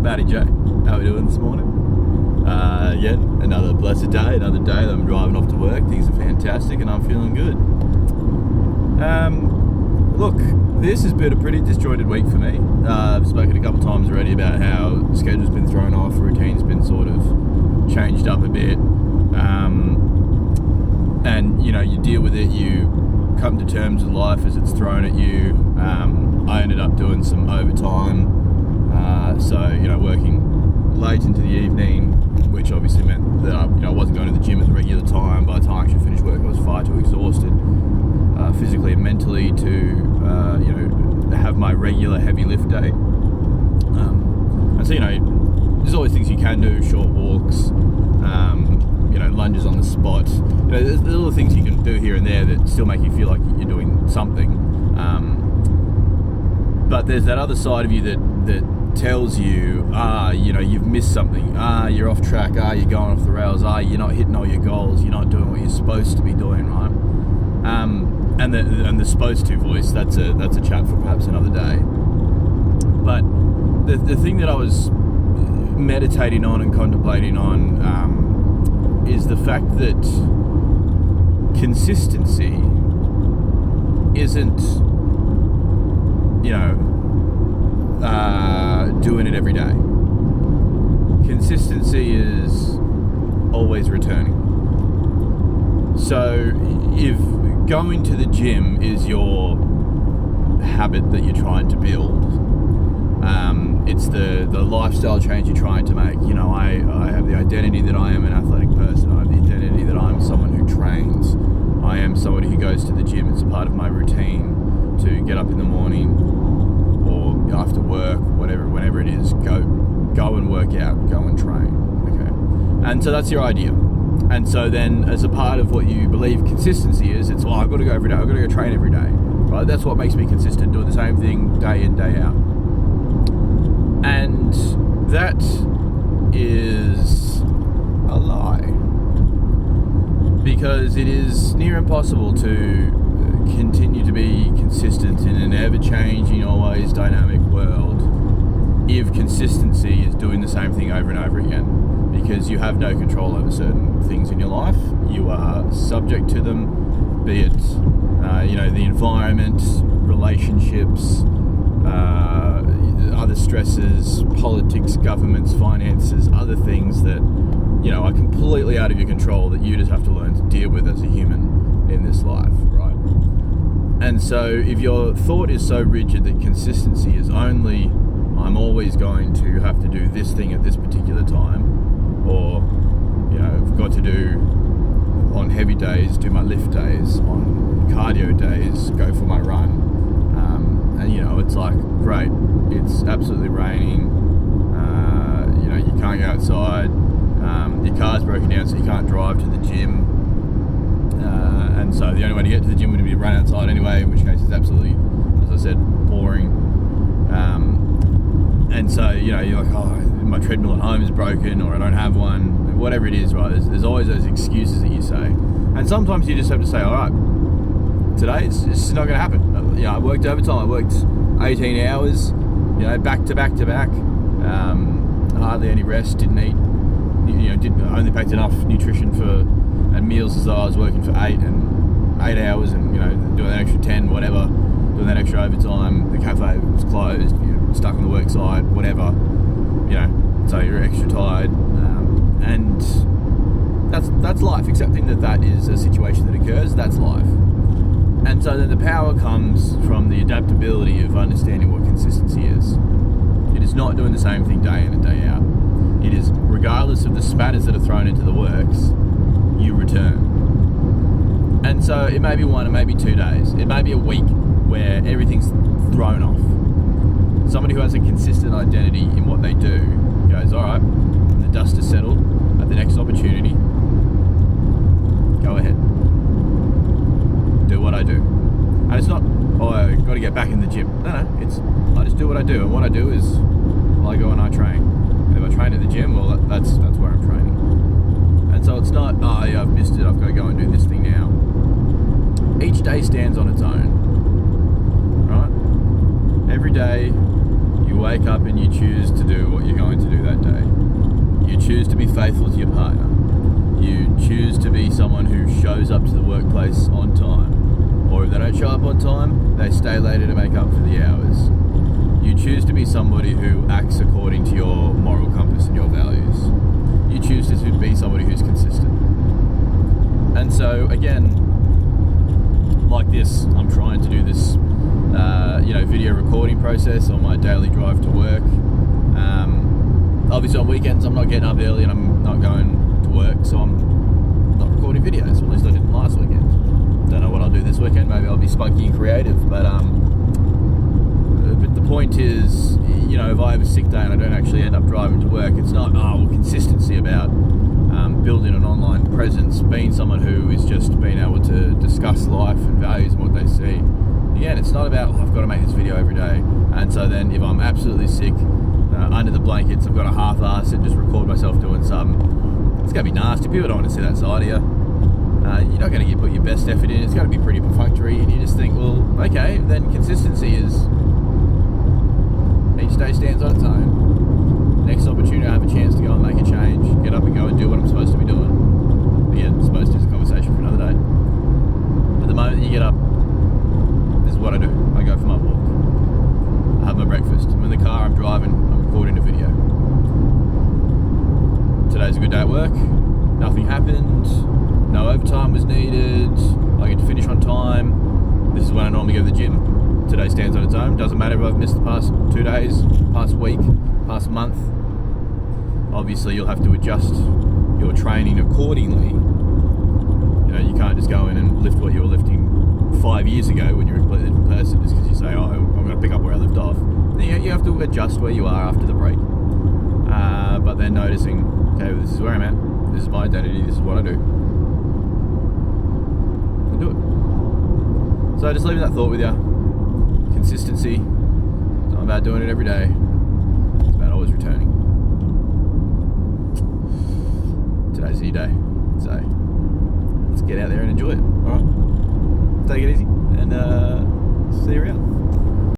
Matty J. How are we doing this morning? Again, another blessed day, another day that I'm driving off to work. Things are fantastic and I'm feeling good. Look, this has been a pretty disjointed week for me. I've spoken a couple times already about how the schedule's been thrown off, routine's been sort of changed up a bit. And, you know, you deal with it, you come to terms with life as it's thrown at you. I ended up doing some overtime, so, you know, working late into the evening, which obviously meant that I wasn't going to the gym at the regular time. By the time I actually finished work, I was far too exhausted, physically and mentally, to have my regular heavy lift day. And so, you know, there's always things you can do: short walks, lunges on the spot. You know, there's little things you can do here and there that still make you feel like you're doing something. But there's that other side of you that tells you, you've missed something. You're off track. You're going off the rails. You're not hitting all your goals. You're not doing what you're supposed to be doing, right? And the supposed to voice, that's a chat for perhaps another day. But the thing that I was meditating on and contemplating on is the fact that consistency isn't, doing it every day. Consistency is always returning. So if going to the gym is your habit that you're trying to build, it's the lifestyle change you're trying to make. You know, I have the identity that I am an athletic person. I have the identity that I'm someone who trains. I am somebody who goes to the gym. It's a part of my routine to get up in the morning or after work, whenever it is, go and work out, go and train. Okay, and so that's your idea. And so then, as a part of what you believe consistency is, it's, I've got to go every day. I've got to go train every day. Right? That's what makes me consistent, doing the same thing day in, day out. And that is a lie, because it is near impossible to continue to be consistent in an ever-changing, always dynamic world if consistency is doing the same thing over and over again, because you have no control over certain things in your life. You are subject to them, be it the environment, relationships, other stresses, politics, governments, finances, other things that are completely out of your control, that you just have to learn to deal with as a human in this life, right? And so if your thought is so rigid that consistency is only, I'm always going to have to do this thing at this particular time, or I've got to do, on heavy days, do my lift days, on cardio days, go for my run, and it's like, great, it's absolutely raining, you can't go outside, your car's broken down so you can't drive to the gym, and so the only way to get to the gym would be to run outside anyway, in which case it's absolutely, as I said, boring. And so you're like, my treadmill at home is broken, or I don't have one, whatever it is, right? There's always those excuses that you say, and sometimes you just have to say, all right, today it's just not going to happen. I worked overtime. I worked 18 hours, back to back to back. Hardly any rest. Didn't eat. Only packed enough nutrition and meals as though I was working for 8 hours, and doing that extra 10, whatever. Doing that extra overtime. The cafe was closed. Stuck on the work site, whatever. So you're extra tired, and that's life. Accepting that is a situation that occurs. That's life. And so then the power comes from the adaptability of understanding what consistency is. It is not doing the same thing day in and day out. It is, regardless of the spatters that are thrown into the works, you return. And so it may be 1, it may be 2 days, it may be a week where everything's thrown off. Somebody who has a consistent identity in what they do goes, all right, when the dust is settled, at the next opportunity, go ahead. Do what I do. And it's not, I've got to get back in the gym. No, it's, I just do what I do. And what I do is, I go and I train. And if I train at the gym, well, that's where I'm training. And so it's not, I've missed it, I've got to go and do this thing now. day stands on its own, right? Every day you You wake up and you choose to do what you're going to do that day. You choose to be faithful to your partner. You choose to be someone who shows up to the workplace on time. Or if they don't show up on time, they stay later to make up for the hours. You choose to be somebody who acts according to your moral compass and your values. You choose to be somebody who's consistent. And so, again, like this, I'm trying to do this video recording process on my daily drive to work. Obviously on weekends I'm not getting up early and I'm not going to work, so I'm not recording videos, or at least I didn't last weekend. Don't know what I'll do this weekend. Maybe I'll be spunky and creative, but the point is, if I have a sick day and I don't actually end up driving to work, it's not consistency about building an online presence, being someone who is just being able to discuss life and values and what they see. Again, it's not about, I've got to make this video every day, and so then if I'm absolutely sick, under the blankets, I've got to half-ass and just record myself doing something. It's going to be nasty. People don't want to see that side of you. You're not going to put your best effort in. It's going to be pretty perfunctory, and you just think, well, okay, then consistency is each day stands on its own. Next opportunity I have a chance to go and make a change, get up and go and do what I'm supposed to be doing. Again, supposed to is a conversation for another day. But the moment that you get up, this is what I do. I go for my walk. I have my breakfast. I'm in the car, I'm driving, I'm recording a video. Today's a good day at work. Nothing happened. No overtime was needed. I get to finish on time. This is when I normally go to the gym. Today stands on its own. Doesn't matter if I've missed the past 2 days, past week, past month. Obviously, you'll have to adjust your training accordingly. You can't just go in and lift what you were lifting 5 years ago when you're a completely different person just because you say, I'm going to pick up where I left off. You have to adjust where you are after the break. But then noticing, okay, this is where I'm at. This is my identity. This is what I do. And do it. So just leaving that thought with you. Consistency. It's not about doing it every day. It's about always returning. Today's a new day. So let's get out there and enjoy it. Alright? Take it easy and see you around.